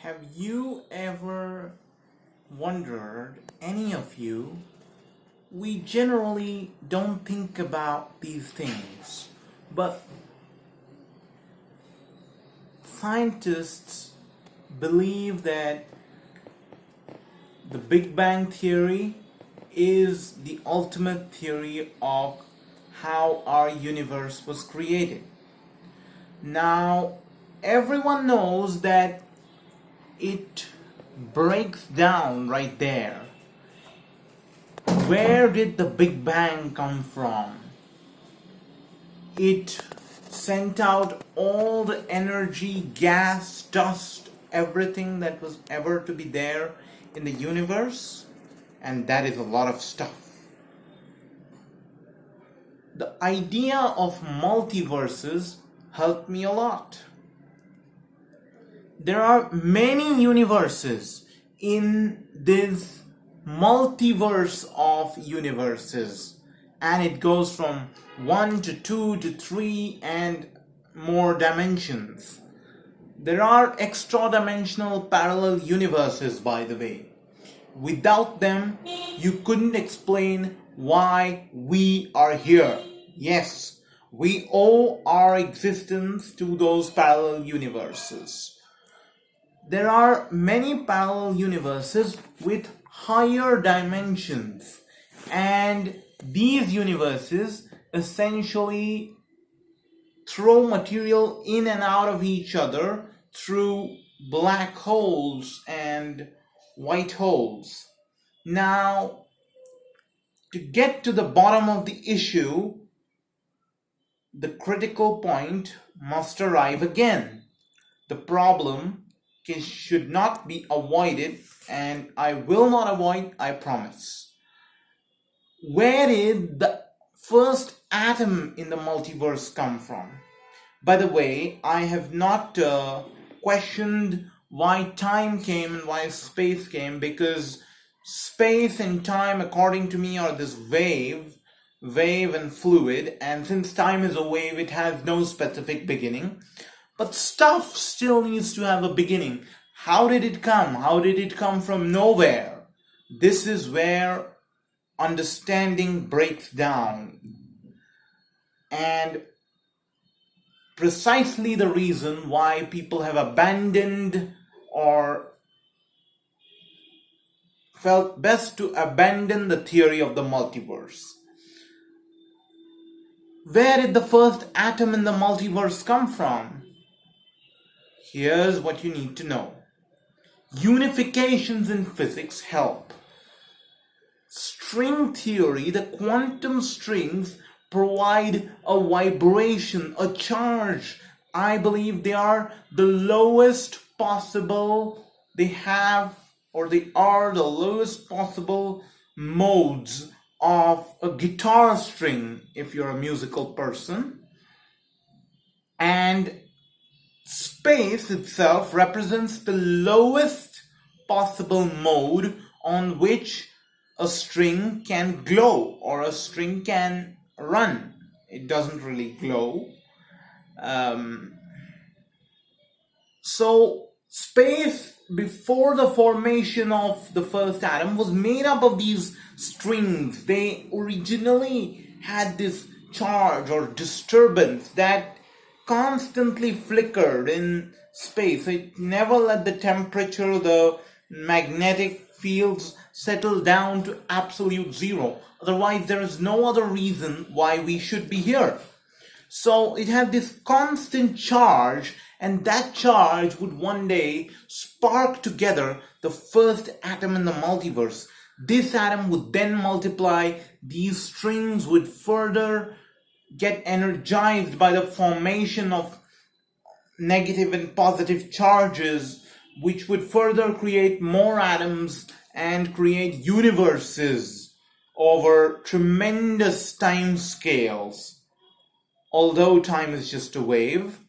Have you ever wondered, any of you, we generally don't think about these things, but scientists believe that the Big Bang Theory is the ultimate theory of how our universe was created. Now, everyone knows that it breaks down right there. Where did the Big Bang come from? It sent out all the energy, gas, dust, everything that was ever to be there in the universe, and that is a lot of stuff. The idea of multiverses helped me a lot. There are many universes in this multiverse of universes, and it goes from 1 to 2 to 3 and more dimensions. There are extra dimensional parallel universes, by the way. Without them, you couldn't explain why we are here. Yes, we owe our existence to those parallel universes. There are many parallel universes with higher dimensions, and these universes essentially throw material in and out of each other through black holes and white holes. Now, to get to the bottom of the issue, the critical point must arrive again. The problem should not be avoided, and I will not avoid, I promise. Where did the first atom in the multiverse come from? By the way, I have not questioned why time came and why space came, because space and time, according to me, are this wave and fluid, and since time is a wave, it has no specific beginning. But stuff still needs to have a beginning. How did it come? How did it come from nowhere? This is where understanding breaks down. And precisely the reason why people have abandoned or felt best to abandon the theory of the multiverse. Where did the first atom in the multiverse come from? Here's what you need to know. Unifications in physics help. String theory, the quantum strings provide a vibration, a charge. I believe they are the lowest possible, they are the lowest possible modes of a guitar string, if you're a musical person. And space itself represents the lowest possible mode on which a string can glow or a string can run. It doesn't really glow. So space before the formation of the first atom was made up of these strings. They originally had this charge or disturbance that constantly flickered in space. It never let the temperature, the magnetic fields settle down to absolute zero. Otherwise, there is no other reason why we should be here. So it had this constant charge, and that charge would one day spark together the first atom in the multiverse. This atom would then multiply. These strings would further get energized by the formation of negative and positive charges, which would further create more atoms and create universes over tremendous time scales, although time is just a wave.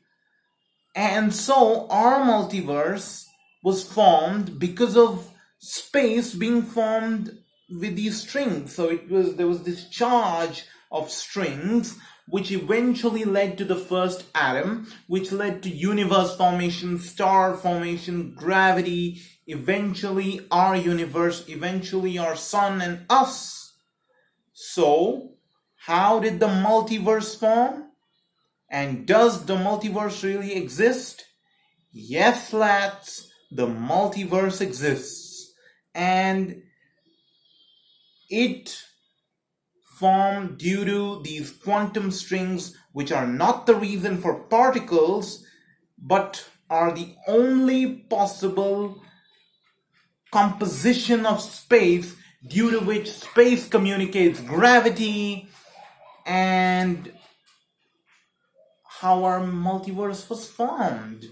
And so our multiverse was formed because of space being formed with these strings. So there was this charge of strings, which eventually led to the first atom, which led to universe formation, star formation, gravity, eventually our universe, eventually our sun and us. So, how did the multiverse form? And does the multiverse really exist? Yes, lads, the multiverse exists. And it formed due to these quantum strings, which are not the reason for particles, but are the only possible composition of space due to which space communicates gravity, and how our multiverse was formed.